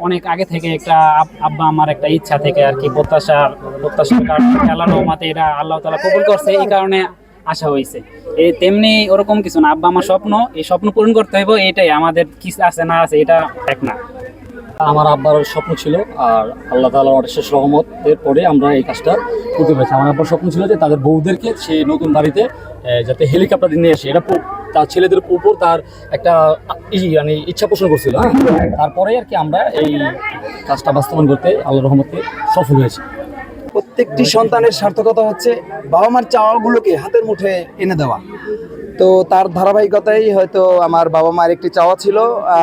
অনেক আগে থেকে একটা আব্বা আমার একটা ইচ্ছা থেকে আর কি প্রত্যাশার কারণে আল্লাহর রহমতে এটা আল্লাহ তাআলা কবুল করছে, এই কারণে আশা হয়েছে। এই তেমনি ওরকম কিছু না, আব্বা আমার স্বপ্ন, এই স্বপ্ন পূরণ করতে হইব, এটাই আমাদের কি আছে না আছে এটা এক না। আমার আব্বার স্বপ্ন ছিল, আর আল্লাহ তাআলার অশেষ রহমতের পরে আমরা এই কাজটা করতে পেরেছি। আমার আব্বার স্বপ্ন ছিল যে তাদের বউদেরকে সেই নতুন বাড়িতে যাতে হেলিকপ্টার নিয়ে আসে, এটা তার ছেলেদের উপর তার একটা মানে ইচ্ছা পোষণ করছিল। হ্যাঁ, তারপরে আর কি আমরা এই কাজটা বাস্তবায়ন করতে আল্লাহর রহমতে সফল হয়েছি। প্রত্যেকটি সন্তানের সার্থকতা হচ্ছে বাবা মার চাওয়াগুলোকে হাতের মুঠে এনে দেওয়া। তো তার ধারাবাহিকতাই হয়তো আমার বাবা মায়ের একটি চাওয়া ছিল,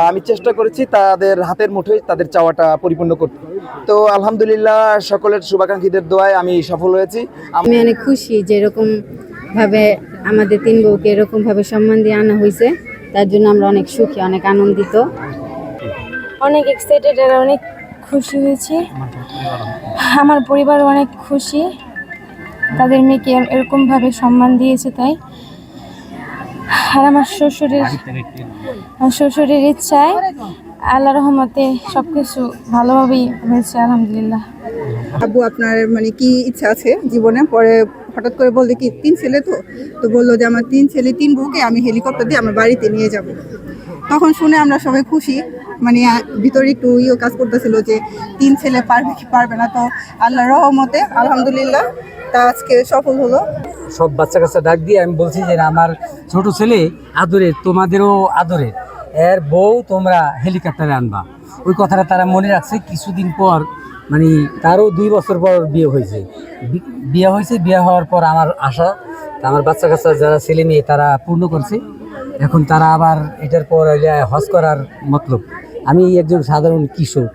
আমি চেষ্টা করেছি তাদের হাতের মুঠোয় তাদের চাওয়াটা পরিপূর্ণ করতে। তো আলহামদুলিল্লাহ সকলের শুভাকাঙ্ক্ষীদের দোয়ায় আমি সফল হয়েছি। আমি অনেক খুশি যে এরকম ভাবে আমাদের তিন বউকে এরকম ভাবে সম্মান দিয়ে আনা হয়েছে, তার জন্য আমরা অনেক সুখী, অনেক আনন্দিত, অনেক এক্সাইটেড আর অনেক খুশি হয়েছি। আমার পরিবার অনেক খুশি, তাদের মেয়েকে এরকমভাবে সম্মান দিয়েছে তাই। আর আমার শ্বশুরের ইচ্ছায় আল্লাহ রহমতে সব কিছু ভালোভাবেই হয়েছে আলহামদুলিল্লাহ। আব্বু আপনার মানে কি ইচ্ছা আছে জীবনে? পরে হঠাৎ করে বললে কি তিন ছেলে তো বললো যে আমার তিন ছেলে তিন বউকে আমি হেলিকপ্টার দিয়ে আমার বাড়িতে নিয়ে যাব। তখন শুনে আমরা সবাই খুশি, মানে ভিতরে একটু কাজ করতেছিল যে তিন ছেলে পারবে কি পারবে না। তো আল্লাহর রহমতে আলহামদুলিল্লাহ তা আজকে সফল হলো। সব বাচ্চা কাচ্চা ডাক দিয়ে আমি বলছি যে আমার ছোট ছেলে আদরে, তোমাদেরও আদরে, এর বউ তোমরা হেলিকপ্টারে আনবা। ওই কথাটা তারা মনে রাখছে। কিছুদিন পর মানে তারও 2 বছর পর বিয়ে হয়েছে। বিয়ে হওয়ার পর আমার আশা, আমার বাচ্চা কাচ্চা যারা ছেলে মেয়ে তারা পূর্ণ করছে। এখন তারা আবার এটার পর হজ করার মতলব। আমি একজন সাধারণ কৃষক,